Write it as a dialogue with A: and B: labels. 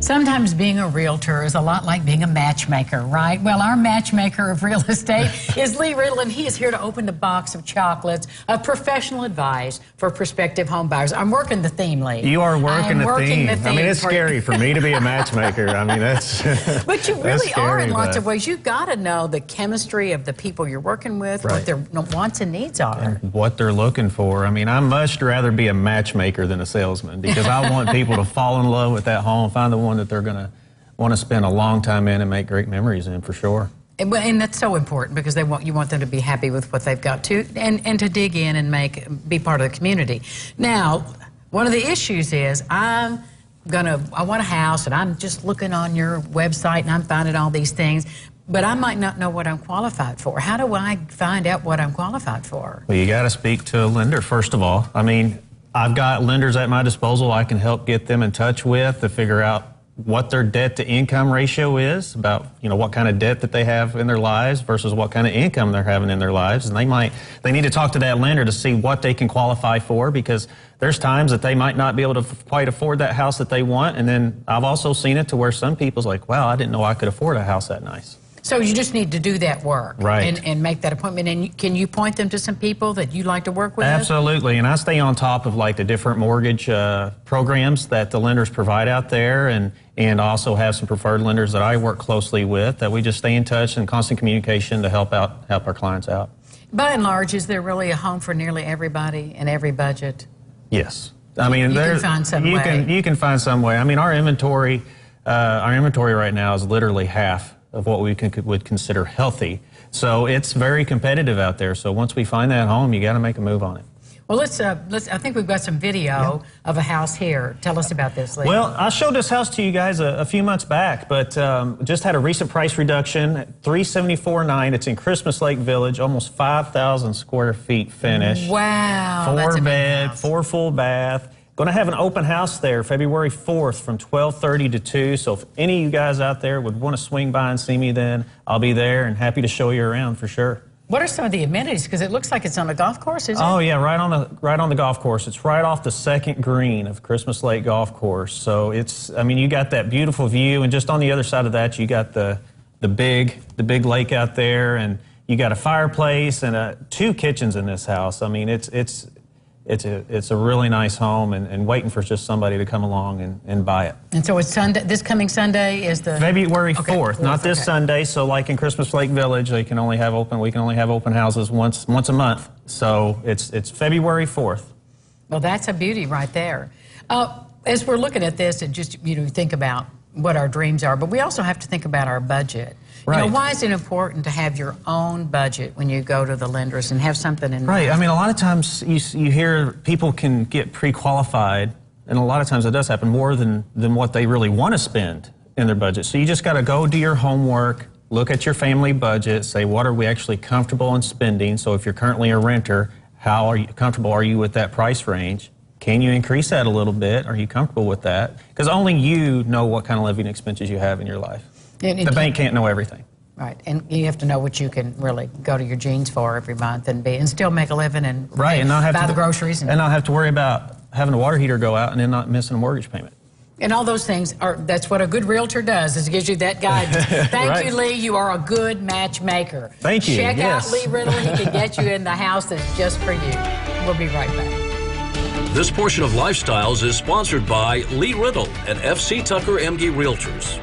A: Sometimes being a realtor is a lot like being a matchmaker, right? Well, our matchmaker of real estate is Lee Riddle, and he is here to open the box of chocolates of professional advice for prospective home buyers. I'm working the theme, Lee.
B: You are working the theme.
A: I
B: mean, it's scary for me to be a matchmaker. I mean, that's
A: But you really are in lots
B: but
A: of ways. You've got to know the chemistry of the people you're working with,
B: right.
A: what their wants and needs are.
B: And what they're looking for. I mean, I much rather be a matchmaker than a salesman because I want people to fall in love with that home, find the one that they're going to want to spend a long time in and make great memories in, for sure.
A: And that's so important because you want them to be happy with what they've got too, and to dig in and be part of the community. Now, one of the issues is I want a house, and I'm just looking on your website and I'm finding all these things, but I might not know what I'm qualified for. How do I find out what I'm qualified for?
B: Well, you got to speak to a lender first of all. I mean, I've got lenders at my disposal I can help get them in touch with to figure out what their debt to income ratio is, about what kind of debt that they have in their lives versus what kind of income they're having in their lives. And they need to talk to that lender to see what they can qualify for, because there's times that they might not be able to quite afford that house that they want. And then I've also seen it to where some people's like, wow, I didn't know I could afford a house that nice.
A: So you just need to do that work,
B: right,
A: and make that appointment. And can you point them to some people that you like to work with?
B: Absolutely, and I stay on top of like the different mortgage programs that the lenders provide out there, and also have some preferred lenders that I work closely with that we just stay in touch and constant communication to help our clients out.
A: By and large, is there really a home for nearly everybody and every budget?
B: Yes, I mean
A: you can find some way.
B: You can find some way. I mean, our inventory right now is literally half of what we would consider healthy. So it's very competitive out there. So once we find that home, you got to make a move on it.
A: Well, I think we've got some video of a house here. Tell us about this, Lee.
B: Well, I showed this house to you guys a few months back, but just had a recent price reduction, $374,900. It's in Christmas Lake Village, almost 5,000 square feet finished.
A: Wow, that's a big
B: 4-bed,
A: house.
B: 4 full bath. Going to have an open house there February 4th from 12:30 to 2. So if any of you guys out there would want to swing by and see me, then I'll be there and happy to show you around for sure.
A: What are some of the amenities? Because it looks like it's on a golf course, isn't it?
B: Oh yeah, right on the golf course. It's right off the second green of Christmas Lake Golf Course. So you got that beautiful view, and just on the other side of that, you got the big lake out there, and you got a fireplace and 2 kitchens in this house. I mean, it's a really nice home, and waiting for just somebody to come along and buy it.
A: And so it's Sunday. This coming Sunday is the
B: February 4th, not this Sunday. So like in Christmas Lake Village, we can only have open houses once a month. So it's February 4th.
A: Well, that's a beauty right there. As we're looking at this, and just think about what our dreams are, but we also have to think about our budget.
B: Right.
A: Why is it important to have your own budget when you go to the lenders and have something in mind?
B: Right. I mean, a lot of times you hear people can get pre-qualified, and a lot of times it does happen more than what they really want to spend in their budget. So you just got to go do your homework, look at your family budget, say what are we actually comfortable in spending. So if you're currently a renter, how comfortable are you with that price range? Can you increase that a little bit? Are you comfortable with that? Because only you know what kind of living expenses you have in your life. The bank can't know everything.
A: Right, and you have to know what you can really go to your jeans for every month and still make a living and buy the groceries.
B: And not have to worry about having a water heater go out and then not missing a mortgage payment.
A: And all those things, that's what a good realtor does, is it gives you that guidance. Thank you, Lee. You are a good matchmaker.
B: Thank you.
A: Check out Lee Riddle. He can get you in the house that's just for you. We'll be right back.
C: This portion of Lifestyles is sponsored by Lee Riddle and FC Tucker MD Realtors.